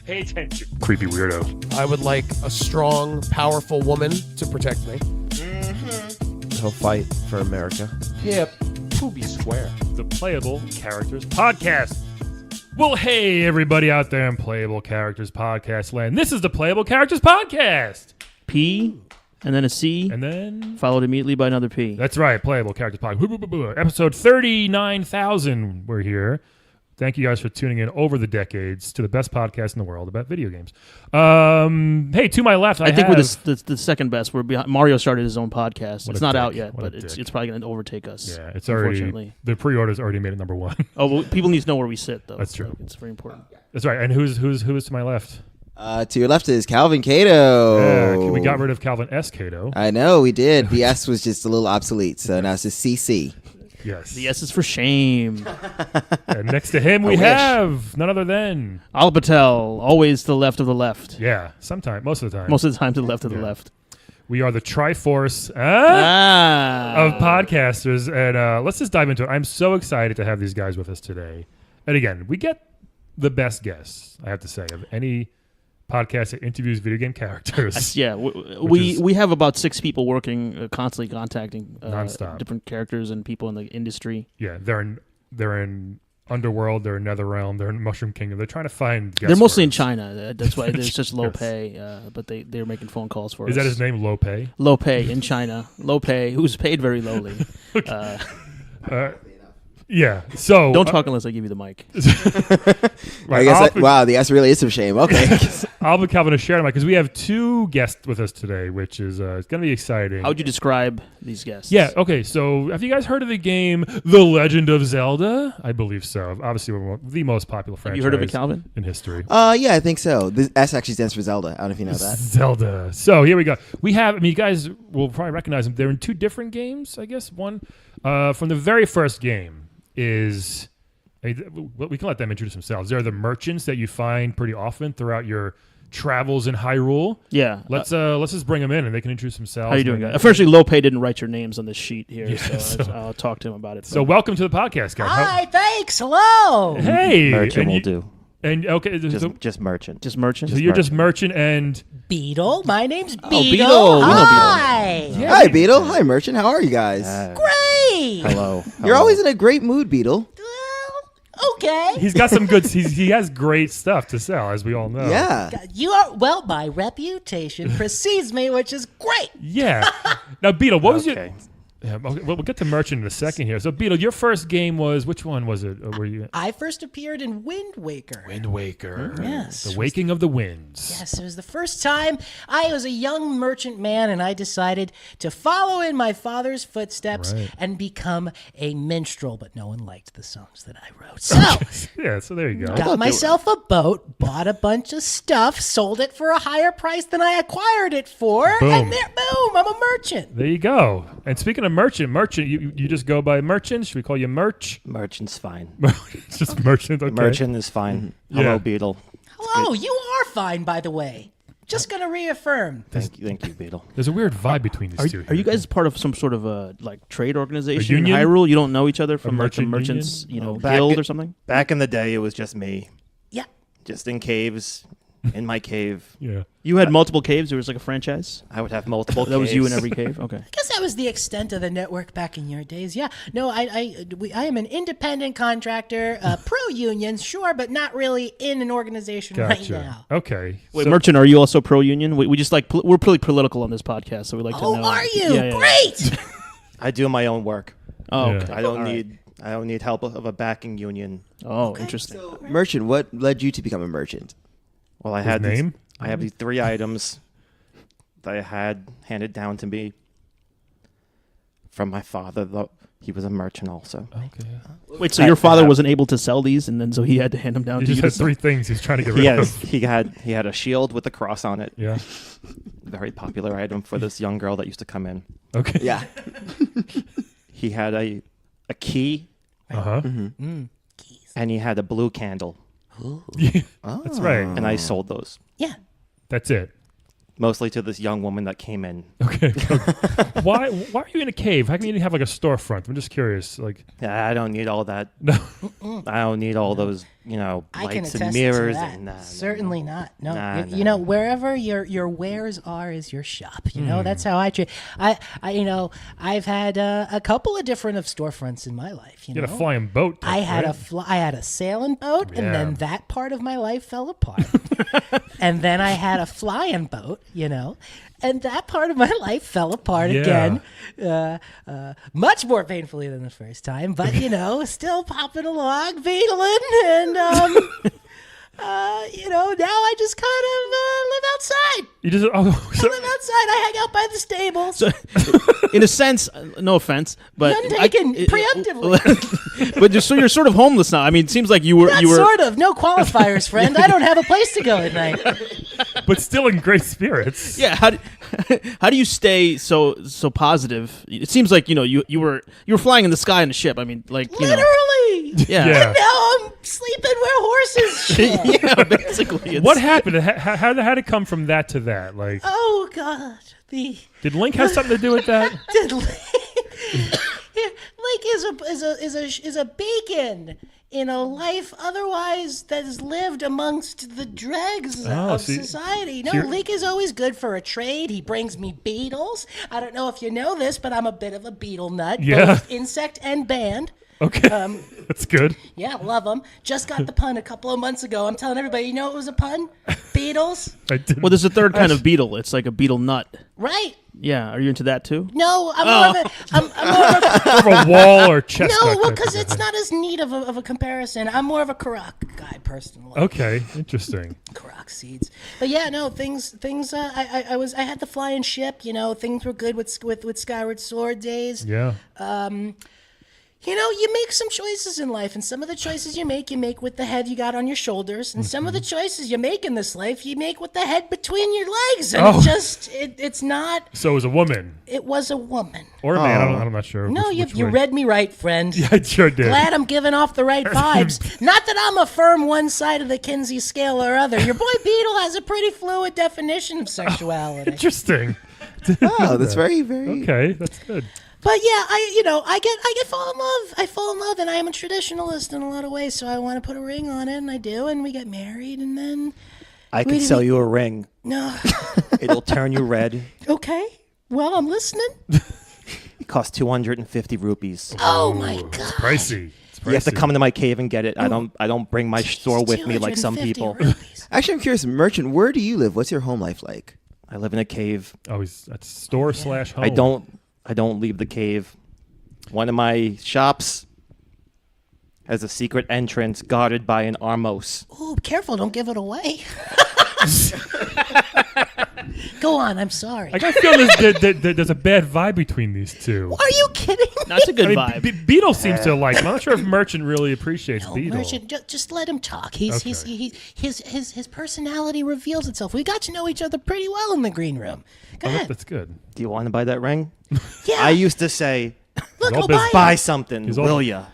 Pay attention, creepy weirdo. I would like a strong, powerful woman to protect me. He'll fight for America. Hip, Poopy Square. The Playable Characters Podcast. Well, hey, everybody out there in Playable Characters Podcast land. This is the Playable Characters Podcast. P, and then a C, And then... followed immediately by another P. That's right, Playable Characters Podcast. Episode 39,000, we're here. Thank you guys for tuning in over the decades to the best podcast in the world about video games. Hey, to my left, I think we're the second best. We're behind. Mario started his own podcast. It's not dick. out yet, What a but it's dick. probably going to overtake us. Yeah, it's already... Unfortunately. The pre-order's already made it number one. Oh, well, people need to know where we sit, though. That's true. It's very important. That's right. And who is to my left? To your left is Calvin Cato. Yeah, we got rid of Calvin S. Cato. I know, we did. The S was just a little obsolete, so now it's just CC. Yes. The S is for shame. And next to him, we have none other than... Al Patel, always to the left of the left. Yeah, most of the time. Most of the time to the left of the left. We are the Triforce of podcasters. And let's just dive into it. I'm so excited to have these guys with us today. And again, we get the best guests, I have to say, of any podcast that interviews video game characters. Yeah, we have about 6 people working, constantly contacting Nonstop. different characters and people in the industry. Yeah, they're in Underworld, they're in Netherrealm, they're in Mushroom Kingdom. They're trying to find guests. They're mostly in for us. That's why there's such low Yes. pay, but they're making phone calls for us. Is that his name, Low Pay? Low pay in China. Low pay, who's paid very lowly. Yeah, so... Don't talk unless I give you the mic. I guess wow, the S really is some shame. Okay. I'll be Calvin to share them because we have 2 guests with us today, which is it's going to be exciting. How would you describe these guests? Yeah, okay, so have you guys heard of the game The Legend of Zelda? I believe so. Obviously, we're the most popular franchise Have you heard of it, Calvin? in history. Yeah, I think so. The S actually stands for Zelda. I don't know if you know that. Zelda. So here we go. We have, you guys will probably recognize them. They're in 2 different games, I guess. One from the very first game is... we can let them introduce themselves. They're the merchants that you find pretty often throughout your travels in Hyrule. Yeah. Let's just bring them in and they can introduce themselves. How are you doing, guys? Unfortunately, Low pay didn't write your names on this sheet here, Yeah, so I'll talk to him about it. So welcome to the podcast, guys. Hi, thanks. Hello. Hey, Merchant will do. And okay, Just merchant. Just merchant? so you're just merchant and Beedle. My name's Beedle. Beedle. We know Hi. Yeah. Hi, Beedle. Hi, Merchant. How are you guys? Great. Hello. You're always in a great mood, Beedle. Well, okay. he's got some good. He has great stuff to sell, as we all know. Yeah. You are, well, my reputation precedes me, which is great. Yeah. Now, Beedle, what was your? Okay. Yeah, okay, we'll get to merchant in a second here. So, Beedle, your first game was which one was it? Were you I first appeared in Wind Waker. Wind Waker? Yes. The Waking of the Winds. Yes, it was the first time I was a young merchant man and I decided to follow in my father's footsteps Right. and become a minstrel, but no one liked the songs that I wrote. So, Yeah. So there you go. got myself a boat, bought a bunch of stuff, sold it for a higher price than I acquired it for, Boom. and there, boom, I'm a merchant. There you go. And speaking of merchant, you just go by merchant. Should we call you merch? Merchant's fine. It's just merchant. Okay. Merchant is fine. Yeah. Hello, Beedle. Hello, you are fine, by the way. Just gonna reaffirm. Thank you, Beedle. There's a weird vibe between these two. Are you here. guys part of some sort of like trade organization in union? Hyrule? You don't know each other from like the merchant merchants, Back guild in- or something? Back in the day, it was just me, Yeah. just in caves, in my cave. Yeah. You had multiple caves. There was like a franchise. I would have multiple. That was you in caves. every cave. Okay. I guess that was the extent of the network back in your days. Yeah. No, I am an independent contractor, pro-union, sure, but not really in an organization right Gotcha. now. Okay. Wait, So- merchant, are you also pro-union? We just like we're pretty political on this podcast, so we like to know. Oh, are you? Yeah, yeah, yeah. Great. I do my own work. Oh, Yeah. okay. I don't All right. need. I don't need help of a backing union. Oh, interesting. So, Merchant, what led you to become a merchant? Well, I His had name? I have these 3 items that I had handed down to me from my father. Though he was a merchant also. Okay. Wait, so your father wasn't able to sell these, and then so he had to hand them down He to just you? has to sell? 3 things he's trying to get rid He of. he had a shield with a cross on it. Yeah. Very popular item for this young girl that used to come in. Okay. Yeah. He had a key Uh-huh. and he had a blue candle, Yeah. That's right. and I sold those Yeah. That's it. mostly to this young woman that came in. Okay. Why are you in a cave? How come you didn't have like a storefront? I'm just curious. Like, Yeah, I don't need all that. no. I don't need all those I can lights attest and mirrors to that. and Certainly not. No, Nah, you know, wherever your wares are is your shop. You know, that's how I treat. I've had a couple of different storefronts in my life. You You know, had a flying boat. I had right? I had a sailing boat, and Yeah. then that part of my life fell apart. And then I had a flying boat, you know, and that part of my life fell apart Yeah. again, much more painfully than the first time. But you know, still popping along, beetling, and now I just kind of live outside. You just I live outside. I hang out by the stables. In a sense, no offense, but None taken preemptively. but so you're sort of homeless now. I mean, it seems like you were. Sort of. No qualifiers, friend. I don't have a place to go at night. but still in great spirits. Yeah. How do you stay so positive? It seems like you were flying in the sky in a ship. I mean, like Literally. Yeah. Yeah. And now I'm sleeping where horses shit. Yeah, basically. What happened? How did it come from that to that? Like, Oh God. did Link have something to do with that? Did Link is a beacon in a life otherwise that is lived amongst the dregs of see, society. No, here- Link is always good for a trade. He brings me beetles. I don't know if you know this, but I'm a bit of a beetle nut, Yeah. both insect and band. Okay, that's good. Yeah, love them. Just got the pun a couple of months ago. I'm telling everybody, you know it was a pun? Beetles? I didn't. Well, there's a third kind of beetle. It's like a beetle nut. Right. Yeah. Are you into that too? No, I'm more of a... I'm more of a More of a wall or chestnut. no, well, type of because thing. it's not as neat of a comparison. I'm more of a Karak guy, personally. Okay, interesting. Karak seeds. But yeah, no, things. I had the flying ship. You know, things were good with Skyward Sword days. Yeah. You know, you make some choices in life, and some of the choices you make with the head you got on your shoulders, and some of the choices you make in this life, you make with the head between your legs, and it's not. So it was a woman It was a woman. or a man. I'm not sure. No, which you way. read me right, friend. Yeah, I sure did. Glad I'm giving off the right vibes. Not that I'm a firm one side of the Kinsey scale or other. Your boy Beedle has a pretty fluid definition of sexuality. Interesting. Oh, that's very, very. Okay, that's good. But yeah, I get fall in love. I fall in love, and I am a traditionalist in a lot of ways. So I want to put a ring on it, and I do, and we get married, and then I could sell you a ring. no, It'll turn you red. okay. Well, I'm listening. It costs 250 rupees. Oh my god, Pricey. It's You have to pricey. come into my cave and get it. I don't bring my store with me like some 250 people. rupees. Actually, I'm curious, Merchant, where do you live? What's your home life like? I live in a cave. Oh, that's store / home. I don't leave the cave. One of my shops has a secret entrance guarded by an Armos. Ooh, careful! Don't give it away. Go on. I'm sorry. I got a feeling there's a bad vibe between these two. Are you kidding me? That's a good I mean, vibe. Beetle seems to like him. I'm not sure if Merchant really appreciates No, Beetle. Merchant, just let him talk. His personality reveals itself. We got to know each other pretty well in the green room. Go ahead. That's good. Do you want to buy that ring? Yeah. I used to say, Look, all I'll business. buy buy it. something, He's all- will ya?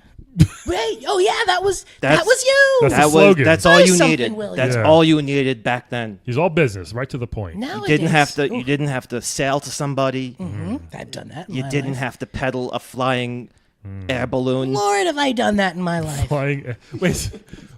Right. Oh yeah, that was That's- you. That's the slogan. That's all Buy you something, needed. will ya? That's Yeah. all you needed back then. He's all business, right to the point. Nowadays, You Ooh, didn't have to sail to somebody. I've done that. In You my didn't life. have to pedal a flying air balloon. Lord, have I done that in my life? Flying. Wait.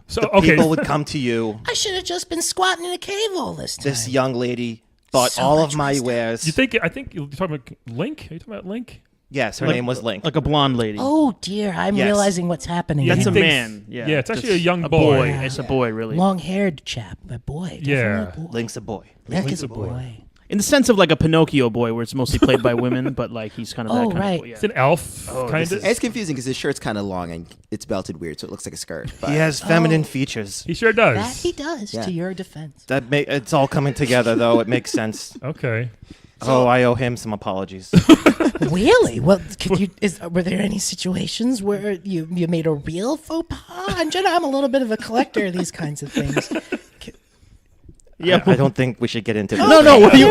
So okay. People would come to you. I should have just been squatting in a cave all this time. This young lady bought So all much of my wisdom. wares. You think? I think you're talking about Link. Are you talking about Link? Yes, her name was Link. Like a blonde lady. Oh dear, I'm Yes. realizing what's happening. Yeah, That's here. a thinks- man. Yeah, yeah, it's actually That's a young A boy. It's a boy, really. long-haired chap, a boy. Yeah. definitely a boy. Link's a boy. Link Link's is a a boy. boy. In the sense of like a Pinocchio boy, where it's mostly played by women, but like he's kind of that Oh, kind right. of boy. Yeah. It's an elf kind of. It's confusing because his shirt's kind of long and it's belted weird, so it looks like a skirt. But He has feminine features. He sure does. That he does. Yeah. To your defense. It's all coming together, though. It makes sense. Okay. Oh, I owe him some apologies. Really? Well, were there any situations where you made a real faux pas? I'm a little bit of a collector of these kinds of things. Yeah. I don't think we should get into this. No. We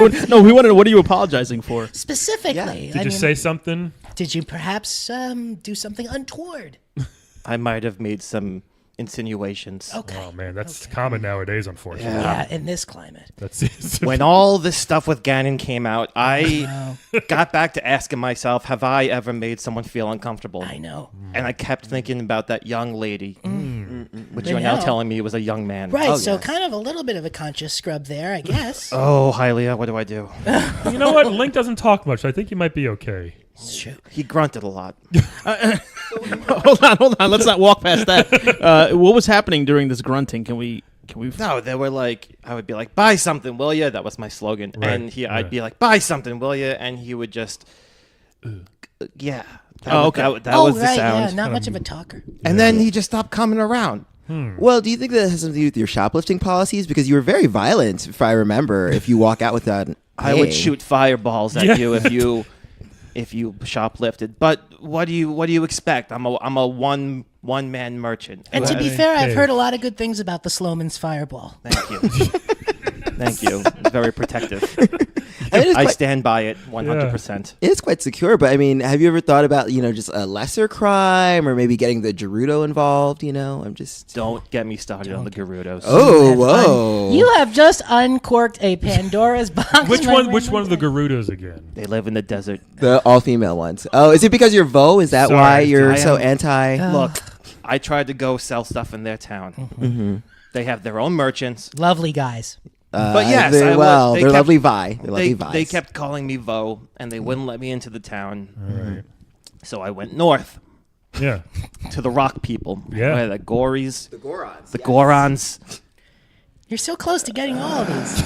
want to know, what are you apologizing for? Specifically, Did you say something? Did you perhaps do something untoward? I might have made some insinuations. Okay. Oh man, that's common nowadays, unfortunately. Yeah, in this climate. That's When all this stuff with Ganon came out, I got back to asking myself, have I ever made someone feel uncomfortable? I know. And I kept thinking about that young lady. which I you're now know. telling me was a young man. Right, Oh, so yes. kind of a little bit of a conscious scrub there, I guess. Oh, Hylia, what do I do? You know what? Link doesn't talk much. I think you might be okay. Shoot. He grunted a lot. Hold on. Let's not walk past that. What was happening during this grunting? Can we? No, they were like, I would be like, buy something, will ya? That was my slogan. Right, And I'd yeah. be like, buy something, will ya? And he would just, yeah. Oh, okay. That Oh, was the right, sound. yeah, not much of a talker. And then he just stopped coming around. Well, do you think that has something to do with your shoplifting policies? Because you were very violent, if I remember. If you walk out without, I would shoot fireballs at Yeah. you if you shoplifted. But what do you expect? I'm a one man merchant. And to be Right. fair, I've Okay. heard a lot of good things about the Sloman's Fireball. Thank you. Thank you. Very protective. I mean, it's I quite- stand by it 100%. It is quite secure, but I mean, have you ever thought about, just a lesser crime or maybe getting the Gerudo involved? I'm just. Don't get me started on the Gerudos. Oh, Have whoa. You have just uncorked a Pandora's box. Which my one? friend. Which one of the Gerudos again? They live in the desert. The all female ones. Oh, is it because you're Vo? Is that Sorry, why you're I so am- anti? Look, I tried to go sell stuff in their town. Mm-hmm. They have their own merchants. Lovely guys. But yes, very I was- well. they They're kept- lovely Vi. They're lovely Vis. They kept calling me Vo, and they wouldn't let me into the town. So I went north Yeah. to the rock people. Yeah. Where the Gories, the Gorons. the Gorons. You're so close to getting all of these.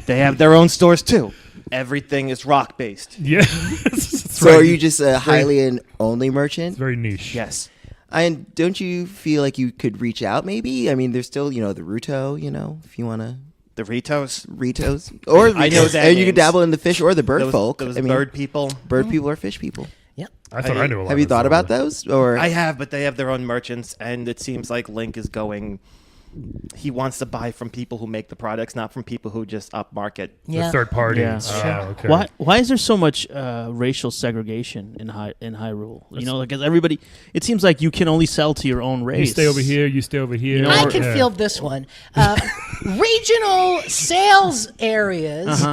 They have their own stores too. Everything is rock based. Yeah. So are you just a Hylian only merchant? It's very niche. Yes. And don't you feel like you could reach out maybe? I mean, there's still, the Ruto, if you want to. The Ritos. Ritos. Or I know Ritos. that And you can names. dabble in the fish or the bird Those, folk. those I mean, bird people. bird people or fish people. Yep. I thought I knew a lot. Have you thought about Zelda. those? Or I have, but they have their own merchants, and it seems like Link is going. He wants to buy from people who make the products, not from people who just upmarket. The Yeah. third party. Yeah. Oh, okay. Why is there so much racial segregation in Hyrule? Because everybody, it seems like you can only sell to your own race. You stay over here. You stay over here. You know, I Or- can Yeah. field this one. Regional sales areas,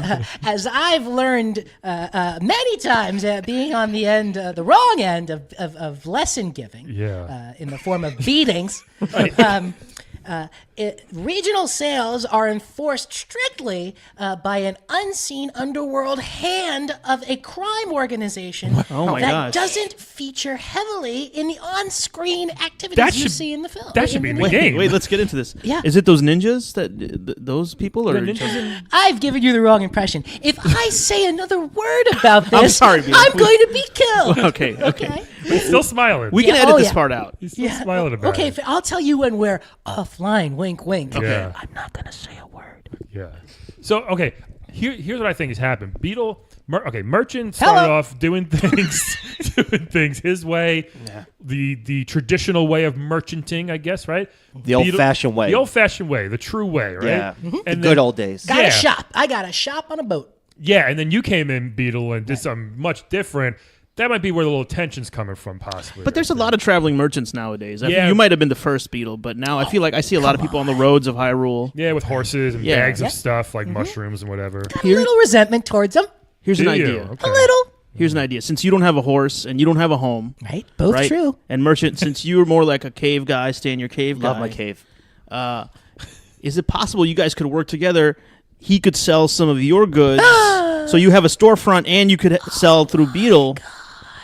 as I've learned many times, being on the wrong end of lesson giving, Yeah. in the form of beatings. Regional sales are enforced strictly by an unseen underworld hand of a crime organization Oh my that gosh. doesn't feature heavily in the on-screen activities That you should- see in the film. that should be in the game. Wait, let's get into this. Yeah. Is it those ninjas those people or The ninjas in- I've given you the wrong impression. If I say another word about this, I'm sorry, Beedle. I'm going to be killed. Okay. He's still smiling. We can Yeah, edit oh, this yeah. part out. He's still smiling about Okay, it. I'll tell you when we're offline. Wink, wink. Yeah. I'm not going to say a word. Yeah. So okay, here's what I think has happened. Beedle. Merchant started Hello. off doing things his way, the traditional way of merchanting, I guess, right? The old-fashioned way. The old-fashioned way, the true way, right? Yeah. And The then- good old days. Got Yeah. a shop. I got a shop on a boat. Yeah, and then you came in, Beedle, and did something much different. That might be where the little tension's coming from, possibly. But there's a lot of traveling merchants nowadays. I Yeah. think you might have been the first Beetle, but now I feel like I see a lot of people on the roads of Hyrule. Yeah, with horses and Yeah. bags Yeah. of stuff like mushrooms and whatever. Got a little resentment towards them. Here's Do an you? idea. Okay. A little. Here's an idea. Since you don't have a horse and you don't have a home, Right? Both right? true. And merchant, since you're more like a cave guy, stay in your cave guy. Love my cave. Is it possible you guys could work together? He could sell some of your goods, so you have a storefront, and you could sell through Beedle,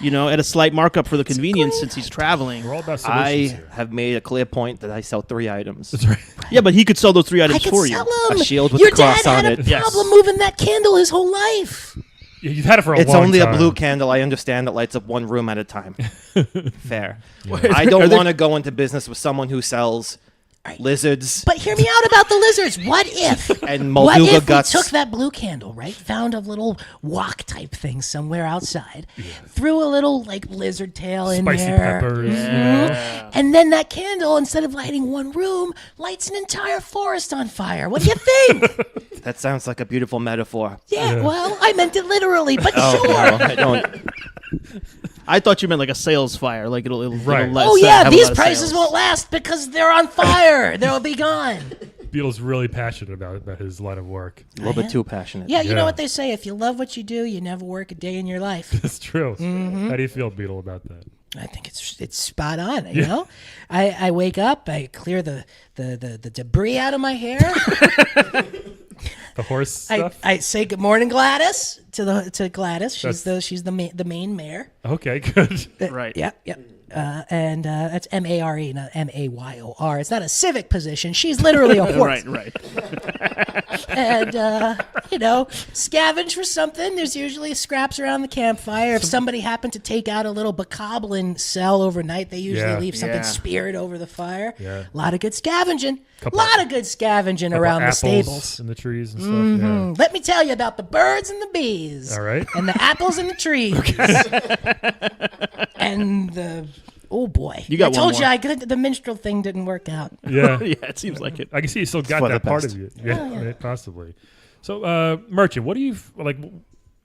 at a slight markup for the convenience since he's traveling. We're all about I solutions here. have made a clear point that I sell 3 items. That's right. Yeah, but he could sell those 3 I items could for sell you. them. A shield with Your a cross dad on had it. a Yes. problem moving that candle his whole life. Yeah, you've had it for a It's long only time. a blue candle. I understand that lights up one room at a time. Fair. I Are don't there- want to go into business with someone who sells lizards But hear me out about the lizards. What if? and What Molduga if guts. we took that blue candle, right? Found a little wok type thing somewhere outside. Threw a little lizard tail in Spicy there. peppers. Mhm. And then that candle, instead of lighting one room, lights an entire forest on fire. What do you think? That sounds like a beautiful metaphor. Yeah, well, I meant it literally, but Oh, sure. no, I don't. I thought you meant like a sales fire, like it'll Right. let Oh have yeah, a these lot of prices sales. won't last because they're on fire. They'll be gone. Beetle's really passionate about his line of work. A little bit too passionate. Yeah, you Yeah. know what they say: if you love what you do, you never work a day in your life. That's true. Mm-hmm. How do you feel, Beetle, about that? I think it's spot on. You know, I wake up, I clear the debris out of my hair. The horse stuff. I say good morning, Gladys, to Gladys. She's the main mare. Okay, good. Right. Yep. And that's MARE, not MAYOR. It's not a civic position. She's literally a horse. Right. And scavenge for something. There's usually scraps around the campfire. If somebody happened to take out a little bokoblin cell overnight, they usually leave something speared over the fire. Yeah. A lot of good scavenging. Around the stables. And the trees and stuff. Yeah. Let me tell you about the birds and the bees. All right. And the apples and the trees. And the... Oh, boy. You got I told one you more. the minstrel thing didn't work out. Yeah. Yeah, it seems like it. I can see you still got for that the part best. of you. Yeah, right, possibly. So, Merchant, what do you like?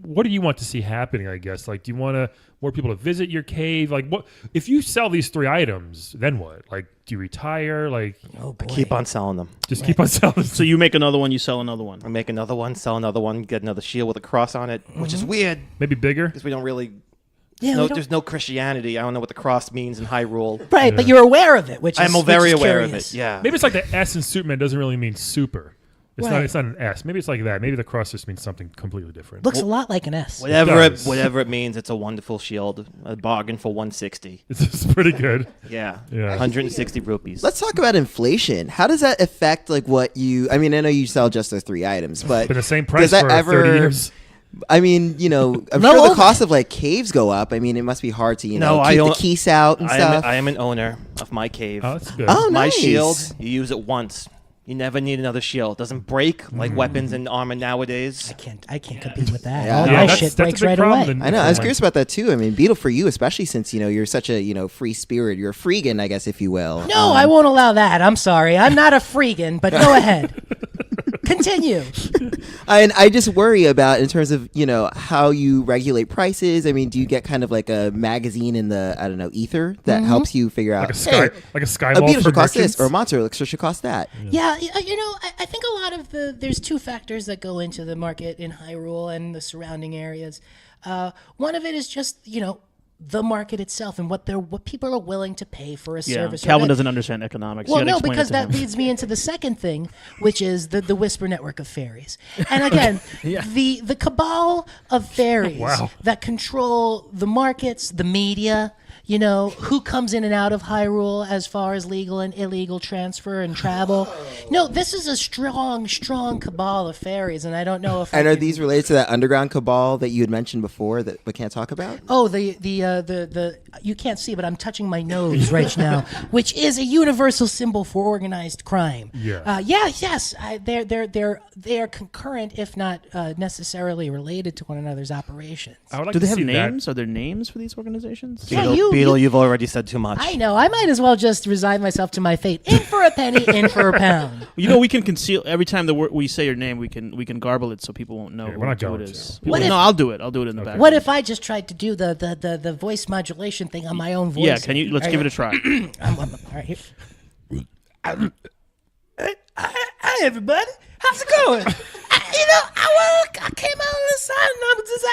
What do you want to see happening? I guess, like, do you want more people to visit your cave? Like, what if you sell these 3 items? Then what? Like, do you retire? Like, Oh, boy. Keep on selling them. just keep on selling. So you make another one, you sell another one. I make another one, sell another one, get another shield with a cross on it, which is weird Maybe bigger. because we don't really. Yeah, we don't- There's no Christianity. I don't know what the cross means in Hyrule. Right, but you're aware of it, which is I'm very which is aware curious. of it. Yeah. Maybe it's like the S in Superman doesn't really mean super. It's not. Right. It's not an S. Maybe it's like that. Maybe the cross just means something completely different. Looks a lot like an S. does. Whatever it means, it's a wonderful shield. A bargain for 160. It's pretty good. Yeah. Yeah. 160 rupees. Let's talk about inflation. How does that affect like what you? I mean, I know you sell just those 3 items, but Been the same price that for ever- 30 years. I mean, I'm No, sure the over- cost of like caves go up. I mean, it must be hard to No, keep I the own- keys out and stuff. I am an owner of my cave. Oh, that's good. Oh, My nice. shield, you use it once. You never need another shield. It doesn't break like weapons and armor nowadays. I can't compete with that. Yeah. All Yeah, my that's- shit that's a breaks big right problem away. in- I know. I was Like- curious about that too. I mean, Beedle for you, especially since you're such a free spirit. You're a freegan, I guess, if you will. No, I won't allow that. I'm sorry. I'm not a freegan, but go ahead. Continue. I just worry about in terms of how you regulate prices. I mean, do you get kind of like a magazine in the ether that helps you figure out Like a sky, hey, like a a skywall beetle for should cost merchants? this or a monster elixir should cost that? Yeah, I think a lot of there's 2 factors that go into the market in Hyrule and the surrounding areas. One of it is just the market itself and what people are willing to pay for a Yeah, service. or Calvin good. doesn't understand economics. Well, You gotta no, explain it because to that him. leads me into the second thing, which is the Whisper Network of Fairies. And again, the cabal of fairies Wow. that control the markets, the media, who comes in and out of Hyrule as far as legal and illegal transfer and travel. No, this is a strong cabal of fairies, and I don't know if... And are these related to that underground cabal that you had mentioned before that we can't talk about? Oh, the you can't see, but I'm touching my nose right now, which is a universal symbol for organized crime. Yeah. Yes. They are concurrent, if not necessarily related to one another's operations. I would like Do to they have see that. names? Are there names for these organizations? Yeah, Beetle, you've already said too much. I know. I might as well just resign myself to my fate. In for a penny, in for a pound. We can conceal every time we say your name. We can garble it so people won't know Yeah, who we're not it going is. to. People- What if- no, I'll do it. I'll do it in the back. What if I just tried to do the voice modulation thing on my own voice? Yeah, can you? Let's give it a try. All right, here. Hi, everybody. How's it going? I came out on the side and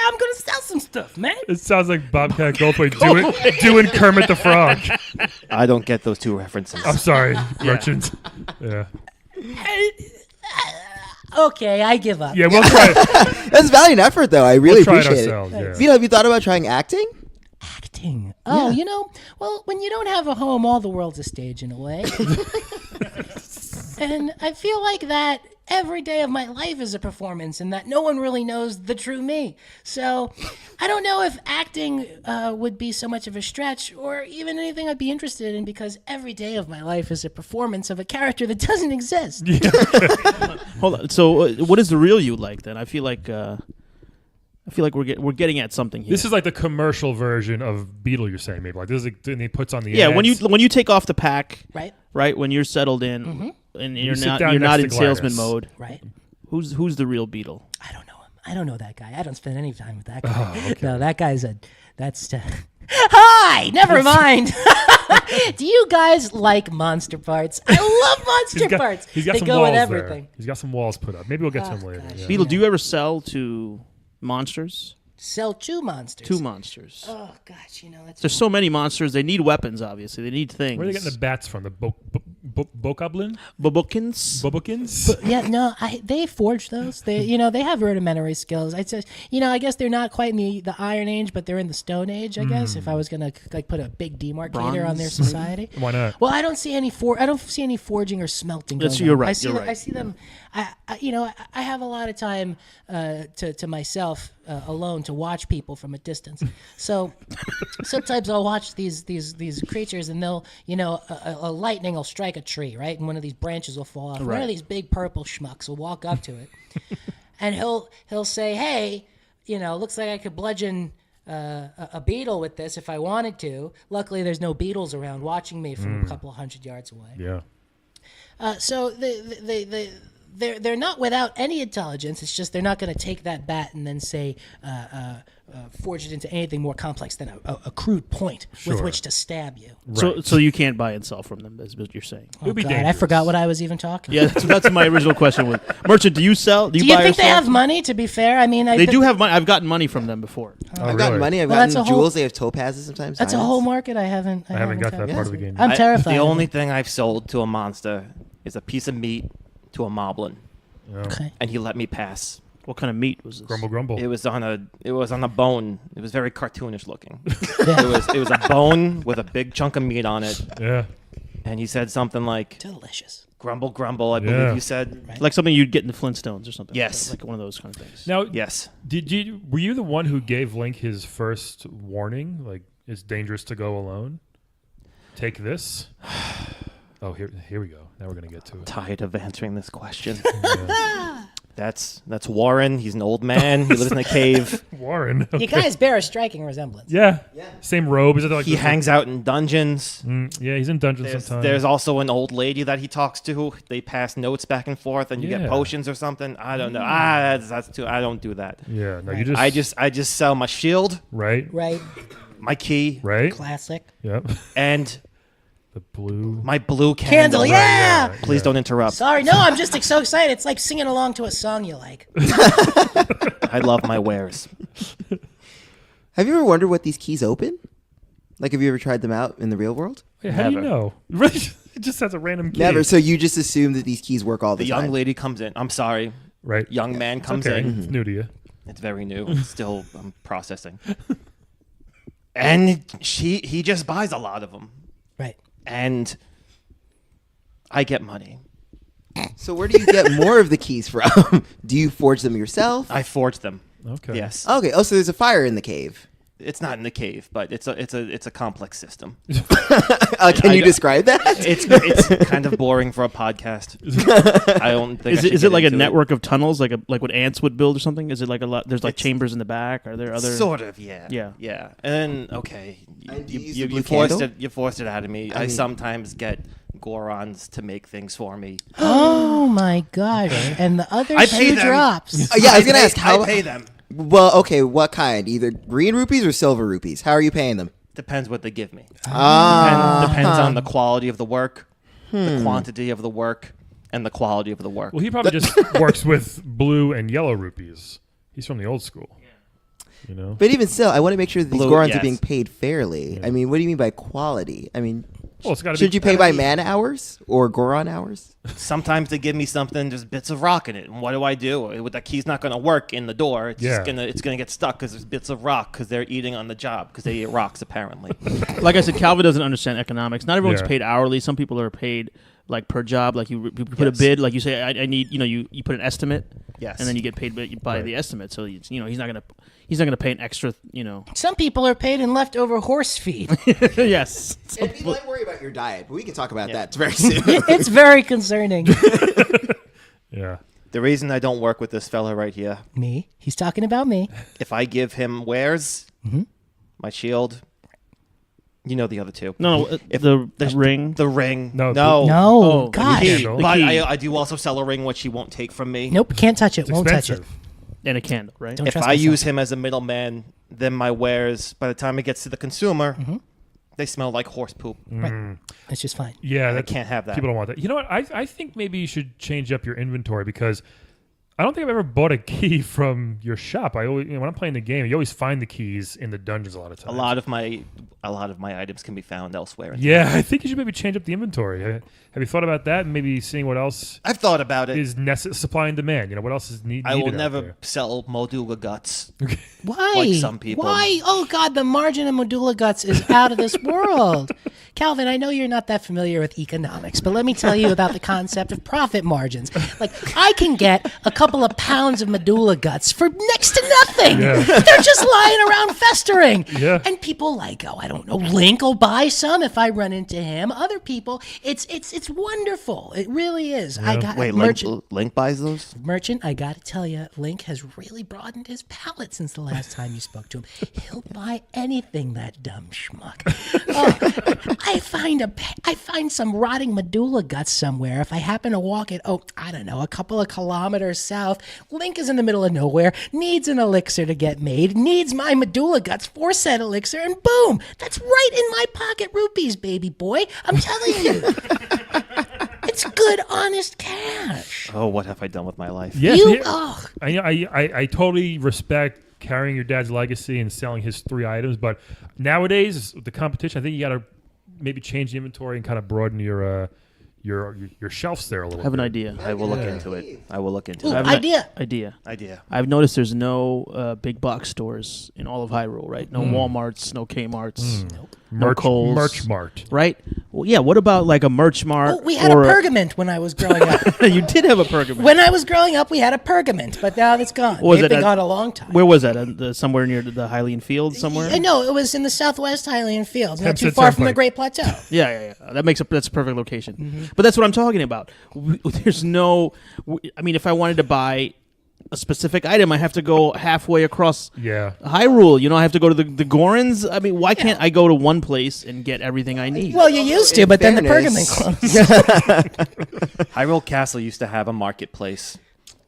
I'm going to sell some stuff, man. It sounds like Bobcat Goldthwait doing Kermit the Frog. I don't get those 2 references. I'm sorry, Merchant. Yeah. Okay, I give up. Yeah, we'll try it. That's valiant effort, though. I really We'll try it appreciate ourselves. it. Yeah. Beedle, have you thought about trying acting? Acting. Oh, well, when you don't have a home, all the world's a stage in a way. And I feel like that every day of my life is a performance and that no one really knows the true me. So I don't know if acting would be so much of a stretch or even anything I'd be interested in because every day of my life is a performance of a character that doesn't exist. Hold on. So, what is the real you like then? I feel like we're getting at something here. This is like the commercial version of Beetle. You're saying maybe like this is like, and he puts on the yeah. ads. When you take off the pack, Right? when you're settled in and you're sit not down not next in to salesman Gladys. mode. Right. Who's the real Beetle? I don't know him. I don't know that guy. I don't spend any time with that guy. No, that guy's Hi! Never mind. Do you guys like monster parts? I love monster parts. He's got they some go walls with there. everything. He's got some walls put up. Maybe we'll get to him later. Yeah. Beetle, do you ever sell to monsters? sell 2 monsters. 2 monsters. Oh gosh, that's There's so many monsters. They need weapons, obviously. They need things. Where are they getting the bats from? The bokoblin? Bobokins? Bobokins? yeah. No, they forge those. They they have rudimentary skills. I said I guess they're not quite in the Iron Age, but they're in the Stone Age. I guess if I was gonna put a big demarcator on their society. Why not? Well, I don't see any forging or smelting. That's- going you're on. right, I see you're them, right. I see them. I have a lot of time to myself alone to watch people from a distance. So sometimes I'll watch these creatures, and they'll a lightning will strike a tree, right, and one of these branches will fall off. One Right. of these big purple schmucks will walk up to it, and he'll say, "Hey, looks like I could bludgeon." A beetle with this if I wanted to. Luckily, there's no beetles around watching me from a couple 100 yards away. Yeah. So they're not without any intelligence. It's just they're not going to take that bat and then say forge it into anything more complex than a crude point with Sure. which to stab you. So you can't buy and sell from them, is what you're saying. Oh, would be God, I dangerous. forgot what I was even talking. Yeah, that's my original question. With Merchant, do you sell? Do you Do you buy think or they sell? have money? To be fair, I mean, They do have money. I've gotten money from them before. I've gotten really? money. I've Well, that's gotten a whole- jewels. They have topazes sometimes. That's a diamonds. whole market I haven't I haven't got that tapped part of the into. game. I'm I- terrified. The of only it. thing I've sold to a monster is a piece of meat to a moblin, Okay. and he let me pass. What kind of meat was this? Grumble, grumble. It was on a bone. It was very cartoonish looking. Yeah. It was a bone with a big chunk of meat on it, Yeah. and he said something like Delicious. "grumble, grumble." I Yeah. believe you said. Right. Like something you'd get in the Flintstones or something. Yes. Like one of those kind of things. Now, Yes. were you the one who gave Link his first warning? Like, it's dangerous to go alone? Take this. Oh, here we go. Now we're going to get to it. Tired of answering this question. Yeah. That's Warren. He's an old man. He lives in a cave. Warren. You guys bear a striking resemblance. Yeah. Same robe. Is it like He hangs out in dungeons. Yeah, he's in dungeons There's, sometimes. there's also an old lady that he talks to. They pass notes back and forth, and you Yeah. get potions or something. I don't know. That's too. I don't do that. Yeah. No, Right. you just. I just sell my shield, Right. Right. my key, Right. Classic. Yep. and The blue. my blue Candle. candle. Yeah. Please don't interrupt. Sorry. No, I'm just so excited. It's like singing along to a song you like. I love my wares. Have you ever wondered what these keys open? Like, have you ever tried them out in the real world? Hey, how do you Never. know? Really? It just has a random key. Never. So you just assume that these keys work all the The time. young lady comes in. I'm sorry. Right. Young man It's comes okay. in. It's new to you. It's very new. Still, I'm processing. And he just buys a lot of them, Right. and I get money. So where do you get more of the keys from? Do you forge them yourself? I forge them. Okay. Yes. Okay. Oh, so there's a fire in the cave. It's not in the cave, but it's a complex system. Can you describe that? It's kind of boring for a podcast. I don't think. Is it like a network of tunnels, like what ants would build or something? Is it like a lot? There's like It's- chambers in the back. Are there other? Sort of, yeah. Yeah. Yeah. And then okay, And do you use you, the blue you forced candle? you forced it out of me. I I mean- sometimes get Gorons to make things for me. Oh my gosh! And the other I pay shoe them. drops. Yeah, I was gonna ask how. I pay them. Well, okay. What kind? Either green rupees or silver rupees? How are you paying them? Depends what they give me. Ah. Depends on the quality of the work, the quantity of the work, and the quality of the work. Well, he probably just works with blue and yellow rupees. He's from the old school. You know? But even still, I want to make sure that these Blue, Gorons yes. are being paid fairly. I mean, what do you mean by quality? I mean, Well, it's got to should be. you pay by man hours or Goron hours? Sometimes they give me something, there's bits of rock in it. And what do I do? With that key's not going to work in the door. It's Yeah. just gonna get stuck because there's bits of rock because they're eating on the job because they eat rocks apparently. Like I said, Calvin doesn't understand economics. Not everyone's Yeah. paid hourly. Some people are paid like per job. Like you put a Yes. bid. Like you say, I need. You put an estimate. Yes. And then you get paid by the estimate. So he's not gonna pay an extra. Some people are paid in leftover horse feed. Yes. And people might worry about your diet, but we can talk about Yeah. that very soon. It's very concerning. Yeah. The reason I don't work with this fella right here, Me? He's talking about me. if I give him wares, my shield, you know the other two. No, If the there's ring. The ring. No, No, Oh, gosh. the Key. candle. But The key. I do also sell a ring which he won't take from me. Nope, can't touch it. It's Won't touch it. expensive. And a candle, right? Don't If trust I myself. use him as a middleman, then my wares, by the time it gets to the consumer, they smell like horse poop. Right. It's just fine. Yeah, I that can't have that. People don't want that. You know what? I think maybe you should change up your inventory because I don't think I've ever bought a key from your shop. I always, when I'm playing the game, you always find the keys in the dungeons a lot of times. A lot of my items can be found elsewhere. Yeah, I think you should maybe change up the inventory. Have you thought about that? And maybe seeing what else I've thought about it. is supply and demand. What else is needed? I will out never there? sell Modula guts. Why? Like some people. Why? Oh God, the margin of medulla guts is out of this world. Calvin, I know you're not that familiar with economics, but let me tell you about the concept of profit margins. Like, I can get a couple of pounds of medulla guts for next to nothing. Yeah. They're just lying around festering. Yeah. And people like, oh, I don't know, Link will buy some if I run into him. Other people, it's wonderful. It really is. I got Wait, merchant. Link buys those? Merchant, I gotta tell you, Link has really broadened his palate since the last time you spoke to him. He'll buy anything, that dumb schmuck. Oh, I find some rotting medulla guts somewhere. If I happen to walk it, I don't know, a couple of kilometers south. Link is in the middle of nowhere, needs an elixir to get made, needs my medulla guts for said elixir, and boom, that's right in my pocket rupees, baby boy. I'm telling you. It's good, honest cash. Oh, what have I done with my life? Yes, You, yeah. oh, I totally respect carrying your dad's legacy and selling his 3 items, but nowadays the competition, I think you got to maybe change the inventory and kind of broaden your shelves there a little. I have an bit. idea. I will look into it. I will look into Ooh, it. I have an idea. Idea. I've noticed there's no big box stores in all of Hyrule, right? No Walmarts, no Kmarts, no Kohl's. Merch mart. Right? Well, yeah. What about like a merch mart? Oh, we had a or pergament when I was growing up. You did have a pergament. When I was growing up, we had a pergament, but now it's gone. Was They've it been at- gone a long time. Where was that? Somewhere near the Hylian Field, somewhere. I know it was in the southwest Hylian Fields, not too Hempstead far from the Turnpike. Great Plateau. Yeah. That's a perfect location. But that's what I'm talking about. There's no. I mean, if I wanted to buy a specific item, I have to go halfway across Yeah. Hyrule. I have to go to the Gorons. I mean, why can't I go to one place and get everything I need? Well, you used to, In but then the pergament fairness- closed. Hyrule Castle used to have a marketplace,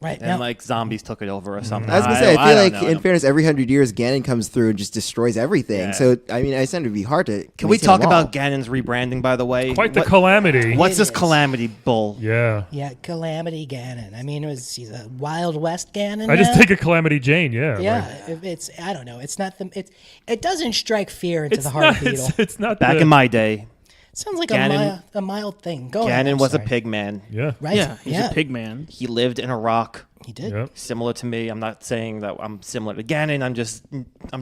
Right and now, like zombies took it over or something. I was gonna say, I feel don't like, know. in fairness, every 100 years, Ganon comes through and just destroys everything. Yeah. So, I mean, I understand it'd be hard to. Can we maintain talk them all. about Ganon's rebranding, by the way? Quite the calamity. What's It this is. calamity bull? Yeah. yeah, Calamity Ganon. I mean, he's a Wild West Ganon. I just now? take a Calamity Jane. Yeah. Yeah, it's I don't know. It's not the it doesn't strike fear into It's the heart not. of Beedle. It's not. Back the, in my day, Sounds like Ganon- a mild thing. Go ahead. Ganon I'm was a sorry. pig man. Yeah. Right? Yeah, he's a pig man. He lived in a rock, He did. Yeah. similar to me. I'm not saying that I'm similar to Ganon. I'm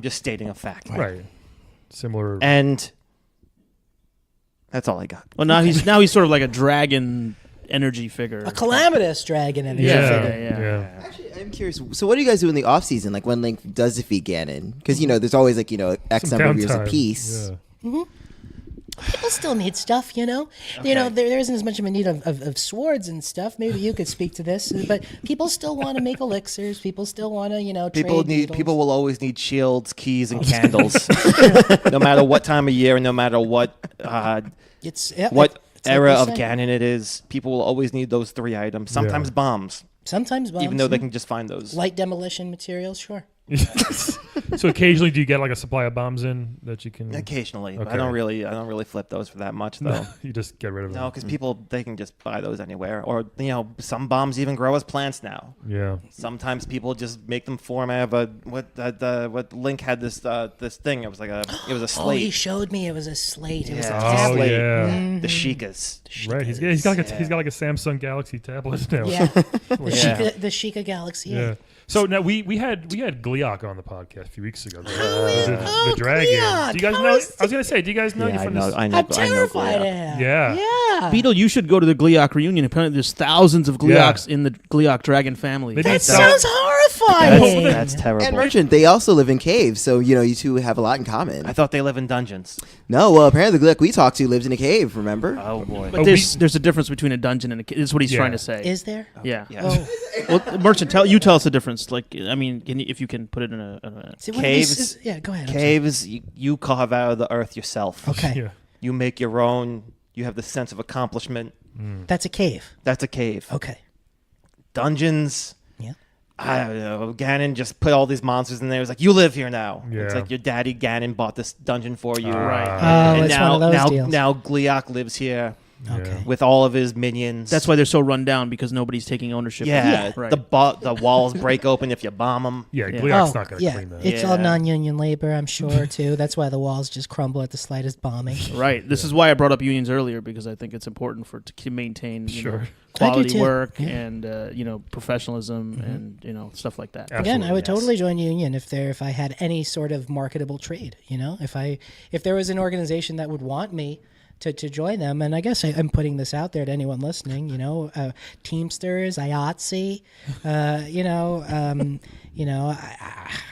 just stating a fact. Right. Similar. And that's all I got. Well, now he's sort of like a dragon energy figure. A calamitous dragon and yeah. figure, yeah. Actually, I'm curious. So, what do you guys do in the off season, like when Link does defeat Ganon? Because there's always like X Some number of years downtime. apiece. Yeah. People still need stuff, there isn't as much of a need of swords and stuff. Maybe you could speak to this, but people still want to make elixirs. People still want to, People will always need shields, keys, and candles, no matter what time of year and no matter what It's what it's like era you of say. Ganon it is. People will always need those 3 items. Sometimes bombs, Sometimes bombs, even though they can just find those. light demolition materials. Sure. So occasionally, do you get like a supply of bombs in that you can? Occasionally, but Okay. I don't really flip those for that much though. You just get rid of them. No, because people they can just buy those anywhere, or some bombs even grow as plants now. Yeah. Sometimes people just make them form out of what Link had this thing. It was like it was a Oh, slate. he showed me it was a slate. It was a Yeah. tablet. Oh Slate. yeah. The Sheikahs. Right. He's got like a Samsung Galaxy tablet now. Yeah. The Yeah. Sheikah Galaxy. Yeah. So now we had Gleok on the podcast a few weeks ago. Oh, The dragon. Gleok. Do you guys How know? I is was gonna say, do you guys know you Yeah, I from know. this? I know. I'm terrified of Gleok. him. Yeah. Yeah. Beedle, you should go to the Gleok reunion. Apparently, there's thousands of Gleoks in the Gleok dragon family. Maybe That it's sounds horrifying. That's terrible. And Merchant, they also live in caves, so you two have a lot in common. I thought they live in dungeons. No, well, apparently the Glick we talked to lives in a cave. Remember? Oh boy. But there's a difference between a dungeon and a cave. Is what he's Yeah. trying to say. Is there? yeah. Yeah. Oh. Well, Merchant, tell us the difference. Like, I mean, if you can put it in a See, what Caves. yeah, go ahead. I'm Caves, you carve out of the earth yourself. sorry. Okay. Yeah. You make your own. You have the sense of accomplishment. That's a cave. That's a cave. Okay. Dungeons. Yeah. I don't know. Ganon just put all these monsters in there. It was like, you live here now. Yeah. It's like your daddy Ganon bought this dungeon for you. Right. Oh, And it's now, one of those now, deals. now Gleok lives here. Okay. with all of his minions. That's why they're so run down because nobody's taking ownership. yeah. of it. Right. The walls break open if you bomb them. Yeah, Yeah. Gliok's not going to yeah. clean that. It's all Yeah. non-union labor, I'm sure, too. That's why the walls just crumble at the slightest bombing. Right. This is why I brought up unions earlier because I think it's important to maintain Sure. quality too. work Yeah. and professionalism and stuff like that. Absolutely. Again, I would Yes. totally join union if I had any sort of marketable trade. If there was an organization that would want me to join them, and I guess I'm putting this out there to anyone listening. Teamsters, IATSE,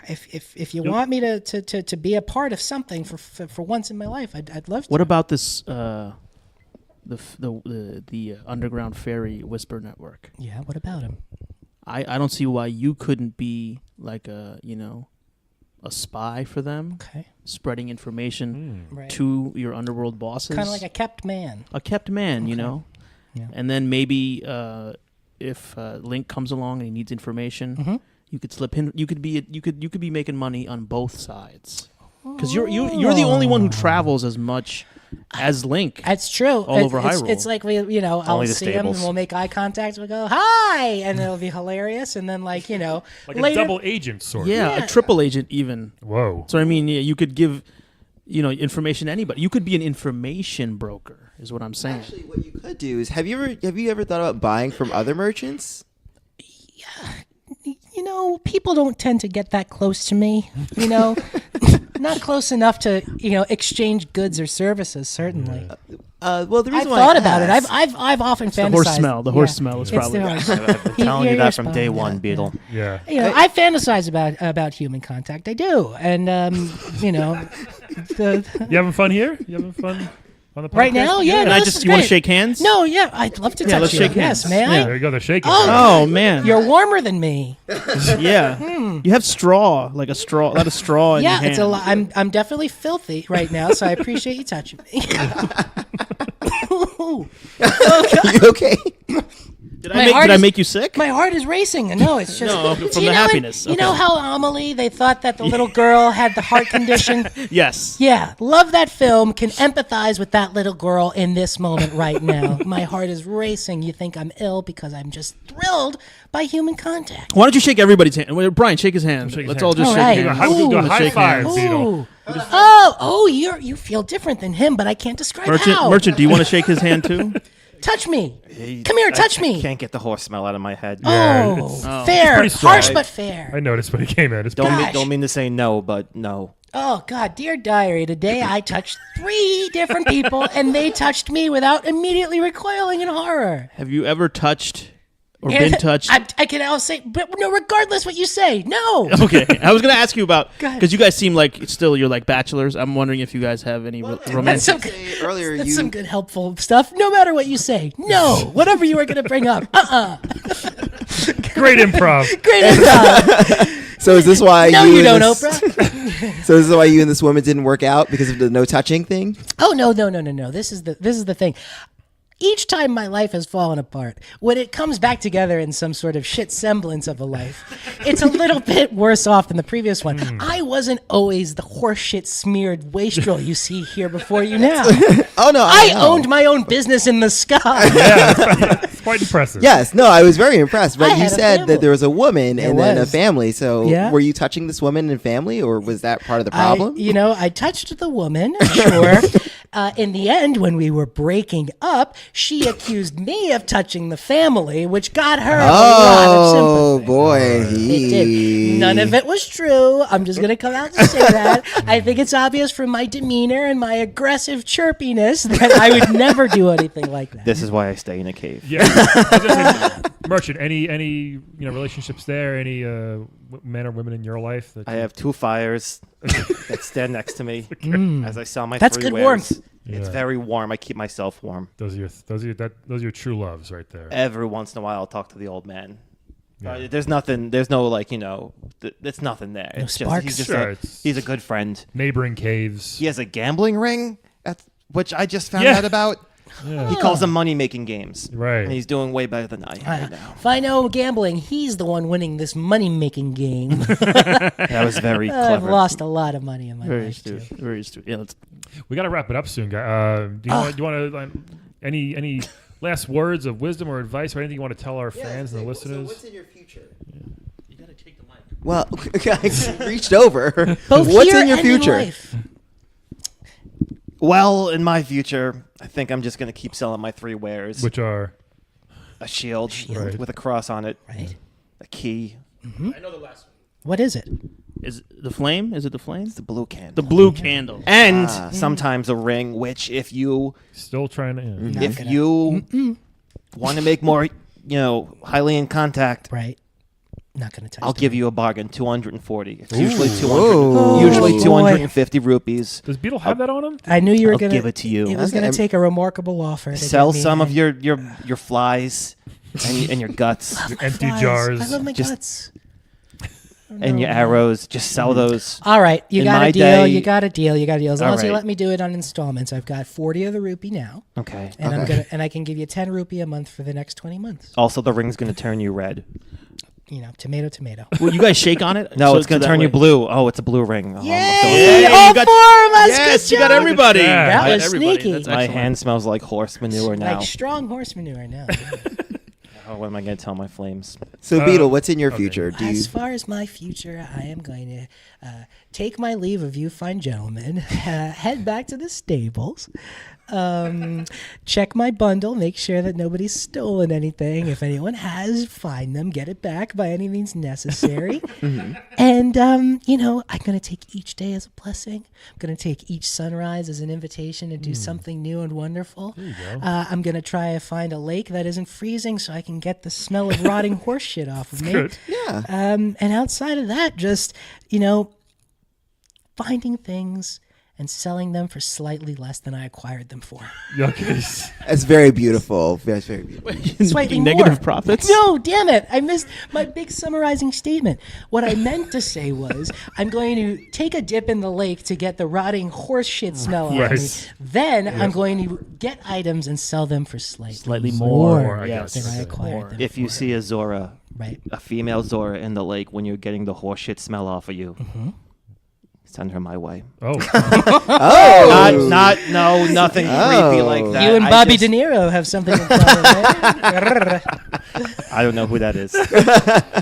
if you want me to be a part of something for once in my life, I'd love to. What about this? The Underground Ferry Whisper Network. Yeah, what about him? I don't see why you couldn't be like a spy for them, Okay, spreading information right. to your underworld bosses. Kind of like a kept man. a kept man, Yeah. And then maybe if Link comes along and he needs information, Mhm. you could slip in. You could be making money on both sides because you're the only one who travels as much as Link. That's true. All over Hyrule. It's like I'll Only the see him and stables. we'll make eye contact. We'll go hi, and it'll be hilarious. And then Like later, a double agent sort of. Yeah, a triple agent even. Whoa. So I mean, yeah, you could give information to anybody. You could be an information broker, is what I'm saying. Actually, what you could do is have you ever thought about buying from other merchants? people don't tend to get that close to me. Not close enough to exchange goods or services. Certainly, Well, the I've reason why thought I about it. asked- I've often fantasized. The horse smell. The horse smell is It's probably. the horse- I've been telling you You're that from day spot on, one, yeah. Beetle. Yeah. I fantasize about human contact. I do, and the You having fun here? You having fun on the podcast? right now, yeah. Can no, I this just? is You want to great. shake hands? No, yeah, I'd love to touch let's you. shake Yes, hands. may I? There you go. They're shaking. Oh man. You're warmer than me. Yeah. You have straw, like a lot of straw in your Yeah, hand. it's a lot. I'm definitely filthy right now, so I appreciate you touching me. you okay? Did My I heart is- make you sick? My heart is racing. No, it's just No, from You the know happiness. You know Okay. how Amelie they thought that the little girl had the heart condition. Yes. Yeah, love that film. Can empathize with that little girl in this moment right now. My heart is racing. You think I'm ill because I'm just thrilled by human contact. Why don't you shake everybody's hand? Well, Brian, shake his hand. Shake his Let's hand. all just All shake right. hands. Do a Ooh. high Shake five, hands. Beetle. Ooh. You feel different than him, but I can't describe how. Merchant, do you want to shake his hand too? Touch me. Come here, touch me. Can't get the horse smell out of my head. Yeah, Oh, it's fair. pretty strong. Harsh but fair. I noticed when he came in. It's Don't Gosh. mean to say no, but no. Oh, God, dear diary, today I touched 3 different people, and they touched me without immediately recoiling in horror. Have you ever touched or been touched? I can now say, but no, regardless what you say, no. Okay, I was gonna ask you about Go ahead. because you guys seem like you're like bachelors. I'm wondering if you guys have any That's romantic. some, Say earlier that's you some good helpful stuff. No matter what you say, no. Whatever you were going to bring up, great improv. Great improv. So is this why No, you you and don't, this, Oprah. So this is why you and this woman didn't work out because of the no touching thing? Oh no. This is the thing. Each time my life has fallen apart, when it comes back together in some sort of shit semblance of a life, it's a little bit worse off than the previous one. I wasn't always the horseshit smeared wastrel you see here before you now. Oh no, I know. owned my own business in the sky. It's quite impressive. Yes, no, I was very impressed. I But you had a said family. that there was a woman and then a was. family. So Yeah. were you touching this woman and family, or was that part of the problem? I touched the woman, sure. In the end, when we were breaking up, she accused me of touching the family, which got her a lot of Oh sympathy. boy, It did. None of it was true. I'm just going to come out and say that. I think it's obvious from my demeanor and my aggressive chirpiness that I would never do anything like that. This is why I stay in a cave. Yeah. I was gonna say, Merchant, any relationships there? Any men or women in your life? That I have 2 fires that stand next to me as I sell my That's 3 good wares. warmth. It's Yeah. very warm. I keep myself warm. those are your true loves right there. Every once in a while, I'll talk to the old man. Yeah. There's nothing. There's no there's nothing there. It's just sparks? he's just Sure, he's a good friend. Neighboring caves. He has a gambling ring, which I just found Yeah. out about. Yeah. He calls them money-making games. Right. And he's doing way better than I am right now. If I know gambling, he's the one winning this money-making game. That was very I've clever. lost a lot of money in my Very life, too. astute. Very astute. Yeah, let's. We got to wrap it up soon, guys. Do you want to? Any last words of wisdom or advice or anything you want to tell our fans and the listeners? So what's in your future? You gotta take the mic. Well, I reached over. Both What's here in your and future? life. Well, in my future, I think I'm just going to keep selling my 3 wares. Which are A shield, Right. with a cross on it, Right. a key, I know the last one. What is it? Is it the flame? Is it the flame? the blue candle. The blue candle. And sometimes a ring, which if you still trying to. Not if gonna- you want to make more, highly in contact, Right. Not going to touch I'll the give ring. you a bargain, 240. It's usually 200, Whoa. usually Oh, boy. 250 rupees. Does Beedle have that on him? I knew you were I'll going to give it to you. It was Okay. going to take a remarkable offer. to Sell get me some a- of your flies and your guts My empty flies. jars. I love my Just- guts. and your arrows. Just sell those. All right, you In got my a deal. day- You got a deal. You got a deal. As long All as you right. let me do it on installments, I've got 40 of the rupee now, Okay. and I can give you 10 rupee a month for the next 20 months. Also, the ring's going to turn you red. Tomato, tomato. Will you guys shake on it? No, So it's going to that turn you way- blue. Oh, it's a blue ring. Oh, I'm so Yay! excited. All you got- 4 of us. Yes, Good you got job. everybody. Yeah. That was Everybody. sneaky. That's My excellent. hand smells like horse manure now. Like strong horse manure now. Oh, what am I going to tell my flames? So, Beedle, what's in your future? Do you? As far as my future, I am going to take my leave of you fine gentlemen, head back to the stables, check my bundle, make sure that nobody's stolen anything. If anyone has, find them, get it back by any means necessary. And, I'm going to take each day as a blessing. I'm going to take each sunrise as an invitation to do something new and wonderful. I'm going to try to find a lake that isn't freezing so I can get the smell of rotting horse shit off of me. Good. Yeah. And outside of that, just, finding things and selling them for slightly less than I acquired them for. Okay. That's very beautiful. That's very beautiful. Slightly Making negative more. profits? No, damn it. I missed my big summarizing statement. What I meant to say was I'm going to take a dip in the lake to get the rotting horse shit smell out of me. Right. Then I'm going to get items and sell them for slightly more, I Yes. guess. than I acquired them If you for. see a Zora, Right. a female Zora in the lake when you're getting the horse shit smell off of you, send her my way. Oh, Oh. Nothing creepy Oh. like that. You and I Bobby just- De Niro have something in common. eh? I don't know who that is.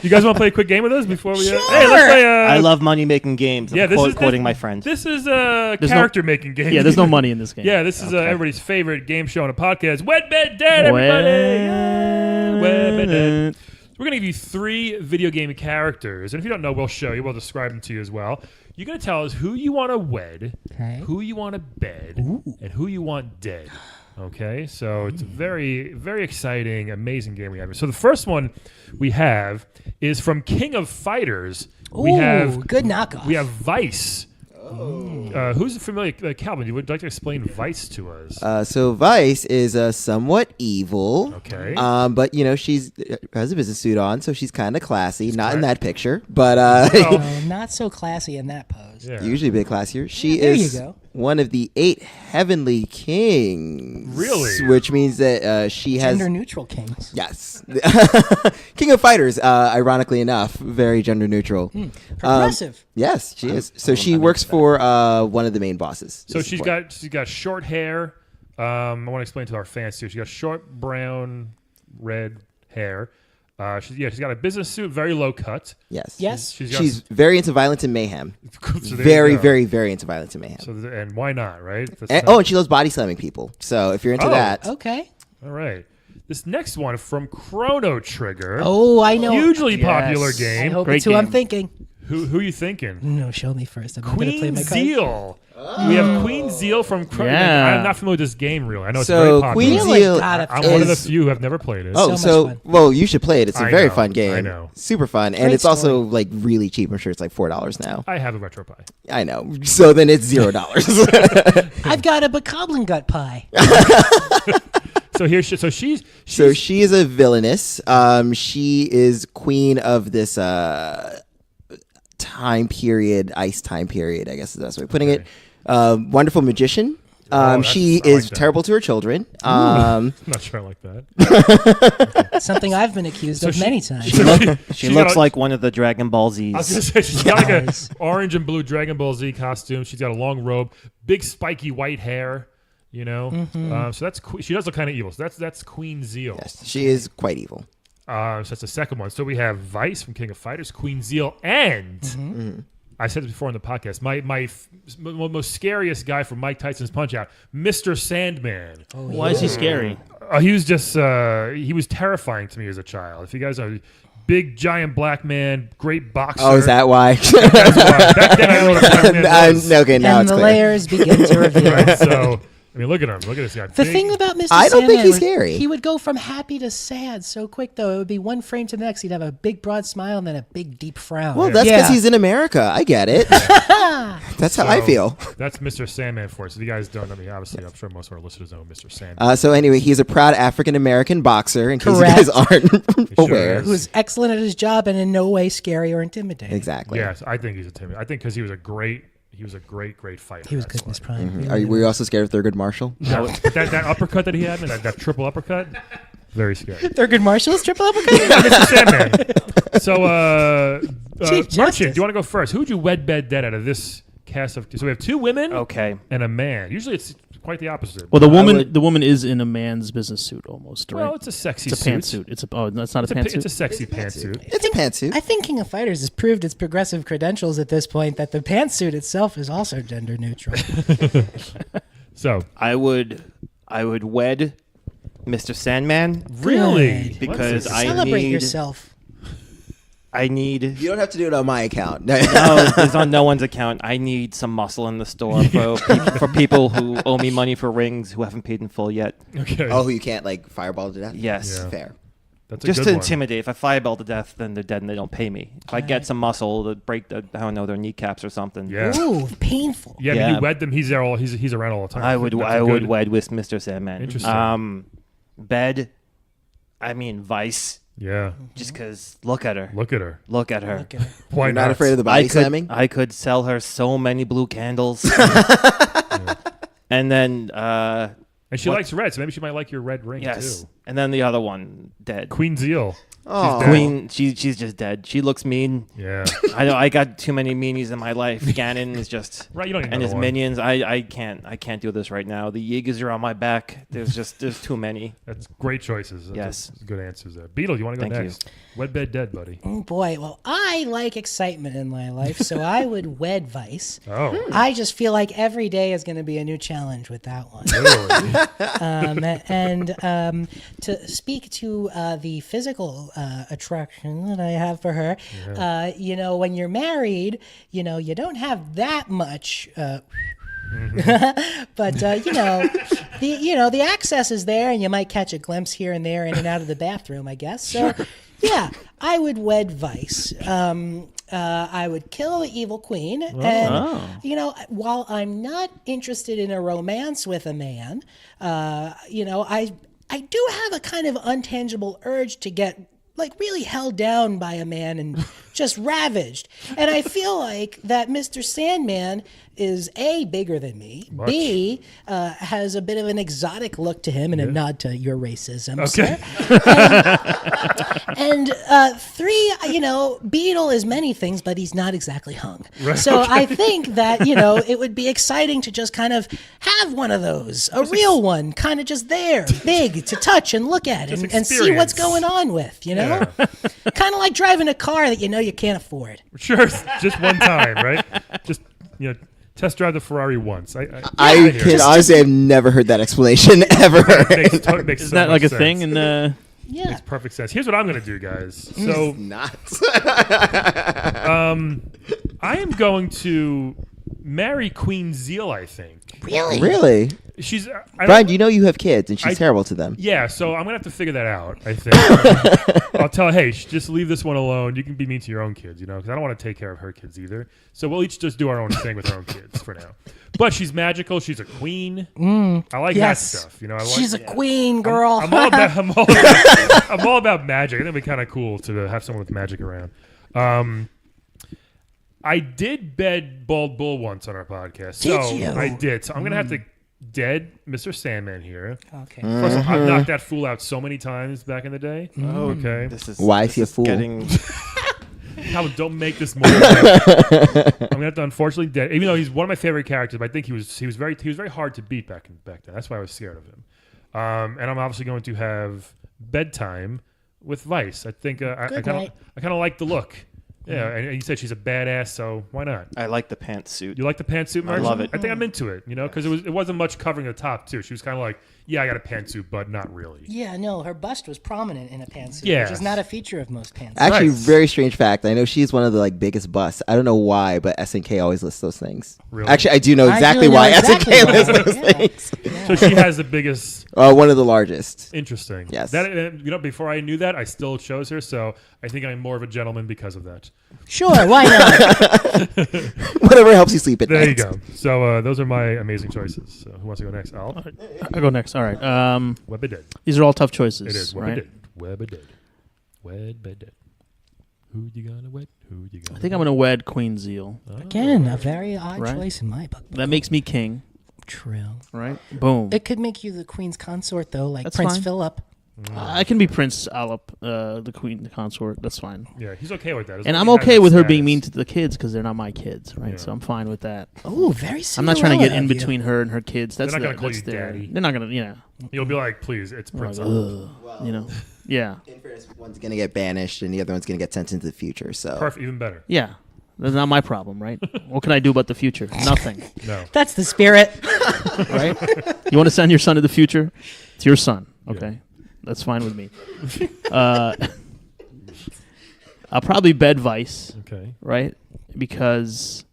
you guys want to play a quick game with us before we? Sure. Hey, let's play. I love money making games. Yeah, I'm this is quoting my friend. This is a There's character making game. Yeah, there's no money in this game. Yeah, this is Okay. everybody's favorite game show on a podcast. Wed, Bed, Dead, everybody. Yeah. Wed, Bed, Dead. We're going to give you 3 video game characters. And if you don't know, we'll show you. We'll describe them to you as well. You're going to tell us who you want to wed, Okay. who you want to bed, and who you want dead. Okay? So it's a very, very exciting, amazing game we have here. So the first one we have is from King of Fighters. We Ooh, have good knockoff. We have Vice. Who's familiar? Calvin, you would like to explain Vice to us? So Vice is somewhat evil. Okay. But she's has a business suit on, so she's kind of classy. Not in that picture, but Oh, not so classy in that pose. Yeah. usually a bit classier. She there you is go. one of the 8 heavenly kings. Really? Which means that she has. Gender neutral kings. Yes. King of Fighters, ironically enough, very gender neutral. Progressive. Yes, she is. So she works for one of the main bosses. So she's got short hair. I want to explain to our fans too. She got short brown, red hair. She's got a business suit, very low cut. Yes. Yes. She's very into violence and mayhem. So there you Very, go. very, very into violence and mayhem. So and why not, right? That's And, not- and she loves body slamming people. So if you're into Oh. that, Okay. all right. This next one from Chrono Trigger. Oh, I know. Hugely Yes. popular I game. hope Great it's who I'm game. thinking. Who you thinking? No, show me first. I'm not going to play Queen my cards. Zeal. We have Queen Zeal from Chrono. Yeah. I'm not familiar with this game, really. I know it's So very popular. Queen Really? Zeal God, I'm one of the is- few who have never played it. Oh, So much fun. well, you should play it. It's a I very know, fun game. I know. Super fun, and Great it's also story. like really cheap. I'm sure it's like $4 now. I have a RetroPie. I know. So then it's $0. I've got a bokoblin gut pie. So here, she's So she is a villainess. She is queen of this time period, ice time period, I guess is the best way of putting it. Wonderful magician. She I like is that. terrible to her children. I'm not sure I like that. Something I've been accused of she- many times. She She's looks got a- like one of the Dragon Ball Zs. I was gonna say she's got like Yes. a orange and blue Dragon Ball Z costume. She's got a long robe, big spiky white hair. You know, so that's she does look kind of evil. So that's Queen Zeal. Yes, she is quite evil. So that's the second one. So we have Vice from King of Fighters, Queen Zeal, and I said this before on the podcast. My most scariest guy from Mike Tyson's Punch Out, Mr. Sandman. Why is he scary? He was just he was terrifying to me as a child. If you guys know, big giant black man, great boxer. Oh, is that why? That's why. Back then I know what a black man was. Okay, now And it's the clear. layers begin to reveal. Right, so I mean, look at him. Look at this guy. The Big- thing about Mr. I don't think Sandman he's was scary. He would go from happy to sad so quick, though. It would be one frame to the next. He'd have a big, broad smile and then a big, deep frown. Well, that's because he's in America. I get it. That's how I So, feel. That's Mr. Sandman for us. If you guys don't know me, obviously, I'm sure most of our listeners know Mr. Sandman. So anyway, he's a proud African American boxer. In case Correct. you guys aren't aware. is. Who's excellent at his job and in no way scary or intimidating. Exactly. Yes, I think he's a Timmy. I think because he was a great fighter. He was That's good in his why. prime. Were you also scared of Thurgood Marshall? that uppercut that he had, man, that triple uppercut, very scary. Thurgood Marshall's triple uppercut? Mr. Sandman. So, Chief Merchant, Justice. do you want to go first? Who would you wed, bed, dead out of this cast of? So we have two women Okay. and a man. Usually it's quite the opposite. Well, would- the woman is in a man's business suit almost, right? Well, it's a sexy it's a suit. pantsuit. That's not a pantsuit. It's a sexy pantsuit. It's a pantsuit. I think King of Fighters has proved its progressive credentials at this point that the pantsuit itself is also gender neutral. So I would wed Mr. Sandman really, Good. because I Celebrate need yourself. I need You don't have to do it on my account. no, it's on no one's account. I need some muscle in the store for people who owe me money for rings who haven't paid in full yet. okay. Oh, you can't like fireball to death? Yes. Yeah. Fair. That's a Just good to one. intimidate. If I fireball to death, then they're dead and they don't pay me. If I get some muscle to break their kneecaps or something. Yeah. Ooh, painful. Yeah, I mean, Yeah. you wed them. He's there all. He's around all the time. I would That's a I would good- wed with Mr. Sandman. Interesting. Bed. I mean Vice. Yeah, Just because look at her. look at her. Look at her. Okay. Why You're not afraid of the I body could, slamming? I could sell her so many blue candles. And then And she What? likes red, so maybe she might like your red ring yes. too. And then the other one, dead. Queen Zeal. Oh. dead. Queen, she's just dead. She looks mean. Yeah. I know I got too many meanies in my life. Ganon is just Right, you don't need and his another one. minions. I can't do this right now. The Yeagers are on my back. There's too many. That's great choices. Yes. Good answers there. Beetle, you want to go Thank you. next? Wed, bed, dead, buddy. Oh boy, well, I like excitement in my life, so I would wed Vice. Oh, I just feel like every day is going to be a new challenge with that one. really? And to speak to the physical attraction that I have for her, when you're married, you don't have that much. But the access is there, and you might catch a glimpse here and there in and out of the bathroom, I guess. So, yeah, I would wed Vice. I would kill the evil queen, and while I'm not interested in a romance with a man, I do have a kind of untangible urge to get really held down by a man and just ravaged. And I feel like that Mr. Sandman is A, bigger than me, B, has a bit of an exotic look to him and a nod to your racism, sir. And 3, Beedle is many things, but he's not exactly hung. Right, So I think that, it would be exciting to just kind of have one of those, a real one, kind of just there, big, to touch and look at Just and see what's experience. going on with, Kind of like driving a car that you can't afford. Sure, just one time, right? Just test drive the Ferrari once. I can honestly, I've never heard that explanation ever. makes so Isn't that like a much thing? sense. And Yeah. Makes perfect sense. Here's what I'm going to do, guys. So Not. I am going to marry Queen Zeal, I think. Really? She's I Brian, don't- you know you have kids, and she's I- terrible to them. Yeah, so I'm gonna have to figure that out. I think I'll tell her, hey, just leave this one alone. You can be mean to your own kids, because I don't want to take care of her kids either. So we'll each just do our own thing with our own kids for now. But she's magical. She's a queen. I like Yes. that stuff. I like, She's a queen, girl. I'm all about magic. I think it'd be kind of cool to have someone with magic around. I did bed Bald Bull once on our podcast. Did you? I did. So I'm gonna have to dead Mr. Sandman here. Okay. First of all, I've knocked that fool out so many times back in the day. Okay. This is Why is this he a fool? Getting, Calvin, don't make this more. I'm gonna have to unfortunately dead. Even though he's one of my favorite characters, but I think he was very hard to beat back then. That's why I was scared of him. And I'm obviously going to have bedtime with Vice. I think I kind of like the look. Yeah, and you said she's a badass, so why not? I like the pantsuit. You like the pantsuit merch? I love it. I think I'm into it, because it wasn't much covering the top too. She was kind of like, yeah, I got a pantsuit, but not really. Yeah, no, her bust was prominent in a pantsuit, Yeah. which is not a feature of most pantsuits. Actually, Nice. very strange fact. I know she's one of the biggest busts. I don't know why, but SNK always lists those things. Really? Actually, I do know I exactly do know why exactly SNK why. lists those Yeah. things. So she has the biggest. One of the largest. Interesting. Yes. That before I knew that, I still chose her, so I think I'm more of a gentleman because of that. Sure, why not? Whatever helps you sleep at There night. you go. So those are my amazing choices. So who wants to go next? I'll I'll go next. All right. Web dead. These are all tough choices. It is right? Web dead. Web dead. Who you gonna wed? Who you gonna? I think I'm gonna wed Queen Zeal. Again, a very odd Right. choice in my book. That makes me king. True. Right. Boom. It could make you the queen's consort, though, like That's Prince fine. Philip. I can be Prince Alep, the queen, the consort. That's fine. Yeah, he's okay with that. As And long I'm as he has okay that with her status. being mean to the kids because they're not my kids, right? Yeah. So I'm fine with that. Oh, very I'm Cinderella not trying to get in of you. between her and her kids. That's They're not their- gonna call that's you their- daddy. They're not gonna, You'll be like, please, it's Prince. like, Albert. yeah, In fairness, one's going to get banished and the other one's going to get sent into the future. So Perfect, even better. yeah. That's not my problem, right? What can I do about the future? Nothing, No. That's the spirit. right? You want to send your son to the future? It's your son, okay? That's fine with me. I'll probably bed Vice, Okay. right? Because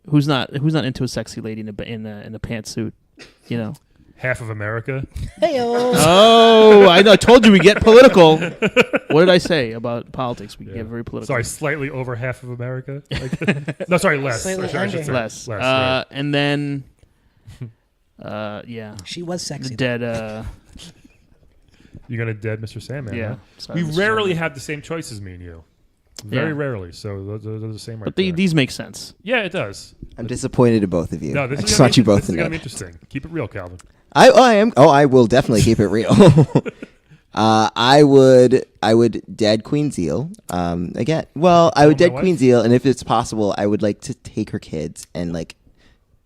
who's not into a sexy lady in a pantsuit, you know? Half of America. Heyo. Oh, I know. I told you we get political. What did I say about politics? We get very political. Sorry, slightly over half of America. No, sorry, less. Slightly Or sorry, I should under. say less. right. And then, yeah, She was the sexy. dead. You're gonna dead Mr. Sandman. Yeah. Huh? Sorry, We Mr. rarely Sandman. have the same choices, me and you. Very Yeah. rarely. So those are the same right But there. these make sense. Yeah, it does. I'm disappointed in both of you. No, this I is just gonna want be, you both this to is know. gonna be interesting. Keep it real, Calvin. I am. Oh, I will definitely keep it real. I would dead Queen Zeal. Again, well, I would my dead wife? Queen Zeal, and if it's possible, I would like to take her kids and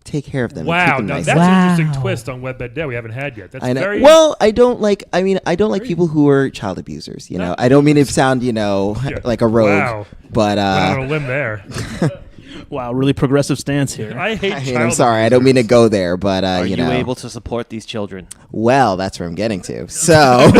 take care of them. and Wow, treat them now nicely. that's an interesting Wow. twist on Web Bed Day we haven't had yet. That's I know. very Well, I don't like. I mean, I don't like people who are child abusers. You know, I don't mean to sound, like a rogue. Wow. But went on a limb there. Wow, really progressive stance here. I hate. I mean, child I'm sorry. I don't mean to abusers. go there, but Are you know, able to support these children? Well, that's where I'm getting to. So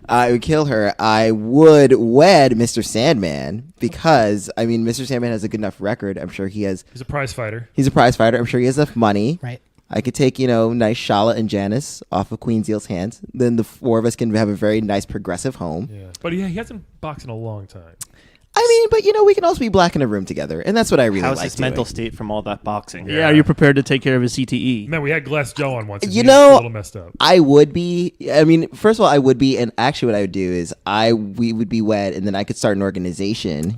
I would kill her. I would wed Mr. Sandman because Mr. Sandman has a good enough record. I'm sure he has. He's a prize fighter. He's a prize fighter. I'm sure he has enough money. Right. I could take, nice Charlotte and Janice off of Queen Zeal's hands. Then the four of us can have a very nice progressive home. Yeah, but he hasn't boxed in a long time. But we can also be black in a room together, and that's what I really How's like his doing. mental state from all that boxing? Yeah, are you prepared to take care of his CTE? Man, we had Glass Joe on once. And You he was know, a little messed up. I would be. First of all, I would be, and actually, what I would do is we would be wed, and then I could start an organization.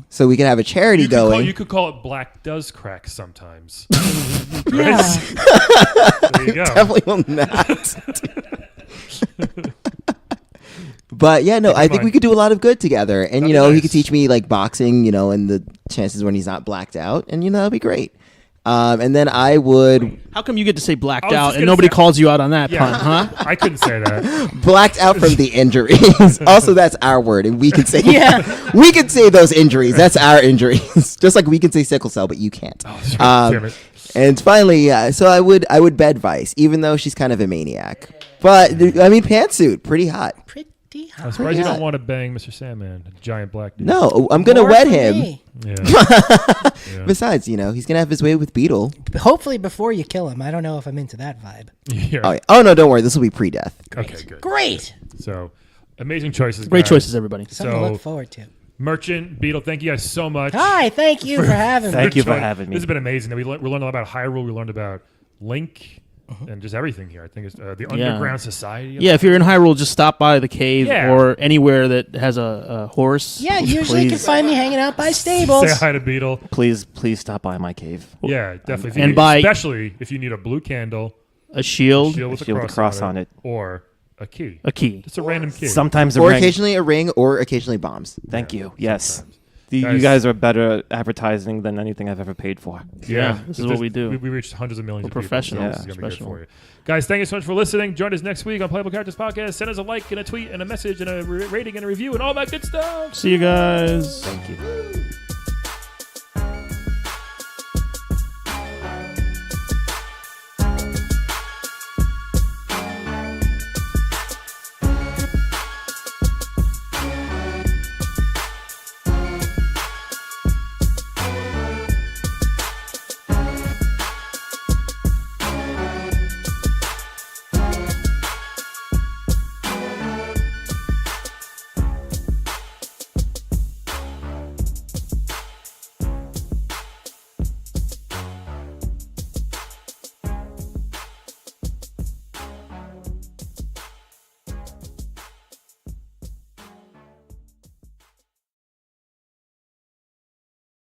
So we could have a charity going. You could call it Black Does Crack sometimes. Yeah. There you go. Definitely will not. But yeah, no, I think fine. we could do a lot of good together, and That'd be he nice. could teach me boxing, and the chances when he's not blacked out, and that'd be great. And then I would How come you get to say blacked I was out just and gonna nobody say- calls you out on that Yeah. pun, huh? I couldn't say that. blacked out from the injuries. Also, that's our word, and we can say Yeah. we can say those injuries. That's our injuries, just like we can say sickle cell, but you can't. Damn it. And finally, so I would bed Vice, even though she's kind of a maniac. But pantsuit, pretty hot. Pretty I'm hot. surprised you Yeah. don't want to bang Mr. Sandman, a giant black dude. No, I'm gonna More wed for him. me. Yeah. Yeah. Besides, he's gonna have his way with Beedle. Hopefully before you kill him. I don't know if I'm into that vibe. Yeah. Oh, yeah. Oh no, don't worry. This will be pre-death. Okay, good. Great. So, amazing choices. Great guys. choices, everybody. Something to look forward to. Merchant, Beetle, thank you guys so much. Hi, thank you for having me. Thank you for joining. having me. This has been amazing. We learned all about Hyrule. We learned about Link and just everything here. I think it's the Underground Society. Yeah, if you're in Hyrule, just stop by the cave Yeah. or anywhere that has a horse. Yeah, usually you can Please. find me hanging out by stables. Say hi to Beetle. Please stop by my cave. Yeah, definitely. If And you, by- especially if you need a blue candle, a shield. shield with Shield a with cross, on it, or A key. A key. Just a random key. Sometimes a Or ring. occasionally a ring, or occasionally bombs. Thank you. Yes. Sometimes. You Guys- guys are better at advertising than anything I've ever paid for. Yeah, this is what we do. We reached hundreds of millions We're of people. So professionals, this is gonna be good professional. for you. Guys, thank you so much for listening. Join us next week on Playable Characters Podcast. Send us a like and a tweet and a message and a rating and a review and all that good stuff. See you guys. Thank you.